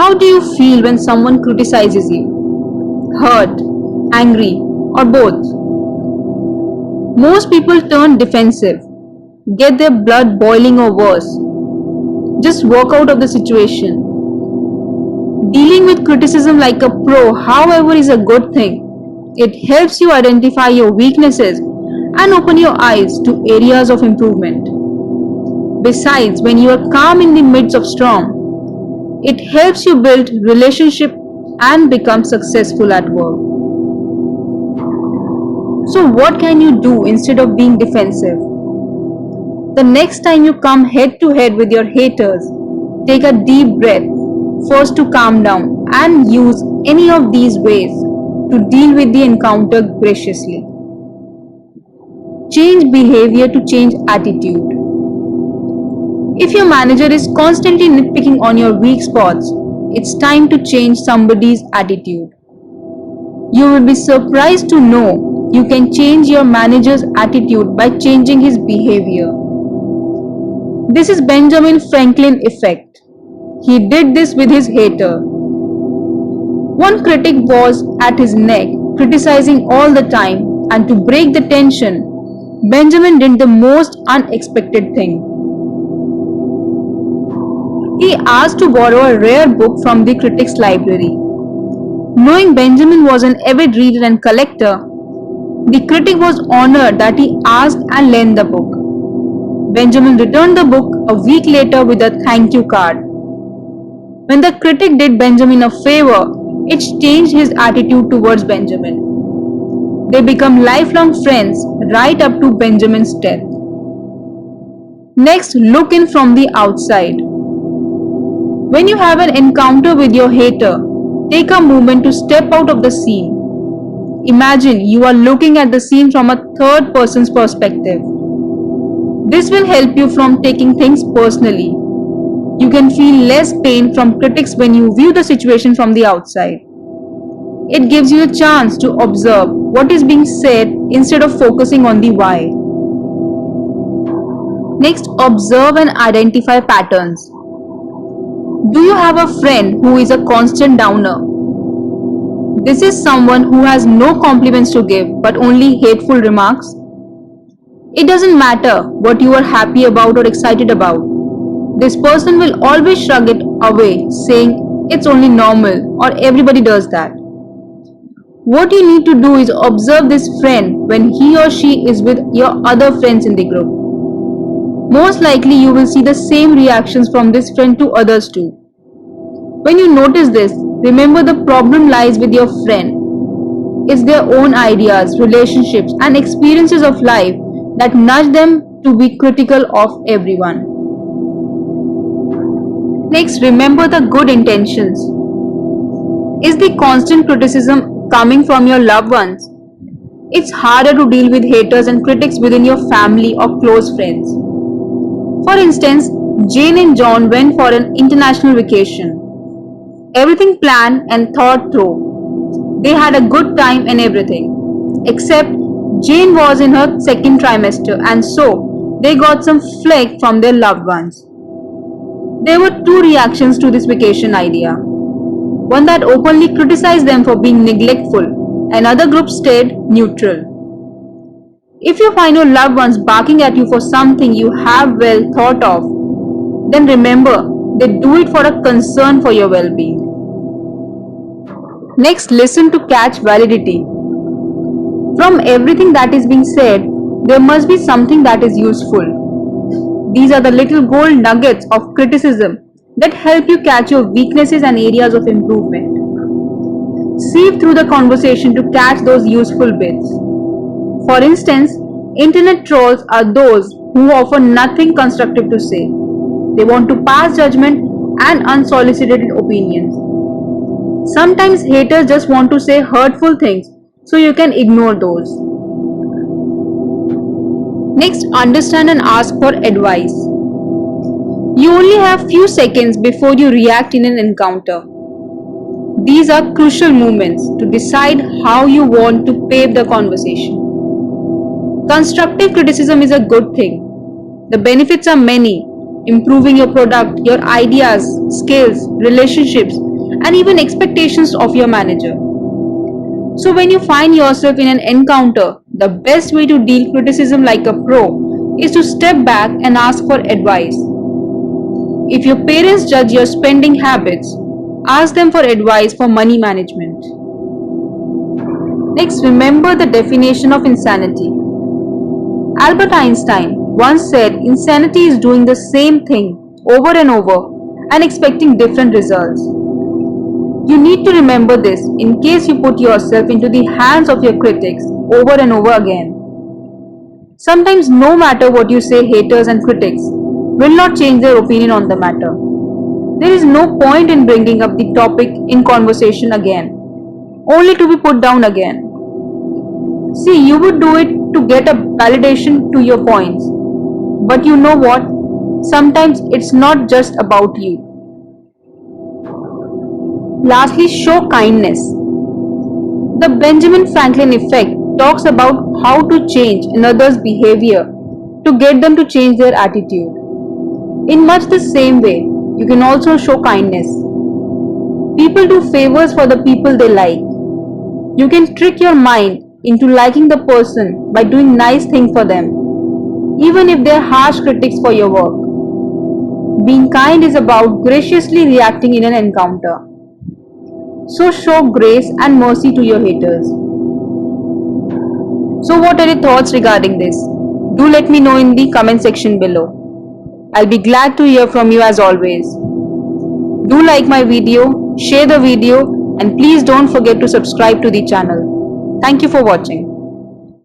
How do you feel when someone criticizes you? Hurt, angry, or both? Most people turn defensive, get their blood boiling or worse, just walk out of the situation. Dealing with criticism like a pro, however, is a good thing. It helps you identify your weaknesses and open your eyes to areas of improvement. Besides, when you are calm in the midst of storm, it helps you build relationship and become successful at work. So what can you do instead of being defensive? The next time you come head to head with your haters, take a deep breath, first to calm down, and use any of these ways to deal with the encounter graciously. Change behavior to change attitude. If your manager is constantly nitpicking on your weak spots, it's time to change somebody's attitude. You will be surprised to know you can change your manager's attitude by changing his behavior. This is Benjamin Franklin effect. He did this with his hater. One critic was at his neck, criticizing all the time, and to break the tension, Benjamin did the most unexpected thing. He asked to borrow a rare book from the critic's library. Knowing Benjamin was an avid reader and collector, the critic was honored that he asked and lent the book. Benjamin returned the book a week later with a thank you card. When the critic did Benjamin a favor, it changed his attitude towards Benjamin. They become lifelong friends right up to Benjamin's death. Next, look in from the outside. When you have an encounter with your hater, take a moment to step out of the scene. Imagine you are looking at the scene from a third person's perspective. This will help you from taking things personally. You can feel less pain from critics when you view the situation from the outside. It gives you a chance to observe what is being said instead of focusing on the why. Next, observe and identify patterns. Do you have a friend who is a constant downer? This is someone who has no compliments to give but only hateful remarks. It doesn't matter what you are happy about or excited about. This person will always shrug it away, saying it's only normal or everybody does that. What you need to do is observe this friend when he or she is with your other friends in the group. Most likely you will see the same reactions from this friend to others too. When you notice this, remember the problem lies with your friend. It's their own ideas, relationships, and experiences of life that nudge them to be critical of everyone. Next, remember the good intentions. Is the constant criticism coming from your loved ones? It's harder to deal with haters and critics within your family or close friends. For instance, Jane and John went for an international vacation. Everything planned and thought through. They had a good time and everything. Except Jane was in her second trimester and so they got some flack from their loved ones. There were two reactions to this vacation idea. One that openly criticized them for being neglectful. Another group stayed neutral. If you find your loved ones barking at you for something you have well thought of, then remember they do it for a concern for your well-being. Next, listen to catch validity. From everything that is being said, there must be something that is useful. These are the little gold nuggets of criticism that help you catch your weaknesses and areas of improvement. Sieve through the conversation to catch those useful bits. For instance, internet trolls are those who offer nothing constructive to say. They want to pass judgment and unsolicited opinions. Sometimes haters just want to say hurtful things, so you can ignore those. Next, understand and ask for advice. You only have few seconds before you react in an encounter. These are crucial moments to decide how you want to pave the conversation. Constructive criticism is a good thing. The benefits are many: improving your product, your ideas, skills, relationships, and even expectations of your manager. So when you find yourself in an encounter, the best way to deal criticism like a pro is to step back and ask for advice. If your parents judge your spending habits, ask them for advice for money management. Next, remember the definition of insanity. Albert Einstein once said insanity is doing the same thing over and over and expecting different results. You need to remember this in case you put yourself into the hands of your critics over and over again. Sometimes, no matter what you say, haters and critics will not change their opinion on the matter. There is no point in bringing up the topic in conversation again, only to be put down again. See, you would do it to get a validation to your points. But you know what? Sometimes it's not just about you. Lastly, show kindness. The Benjamin Franklin effect talks about how to change another's behavior to get them to change their attitude. In much the same way, you can also show kindness. People do favors for the people they like. You can trick your mind into liking the person by doing nice things for them, even if they're harsh critics for your work. Being kind is about graciously reacting in an encounter. So show grace and mercy to your haters. So what are your thoughts regarding this? Do let me know in the comment section below. I'll be glad to hear from you as always. Do like my video, share the video, and please don't forget to subscribe to the channel. Thank you for watching.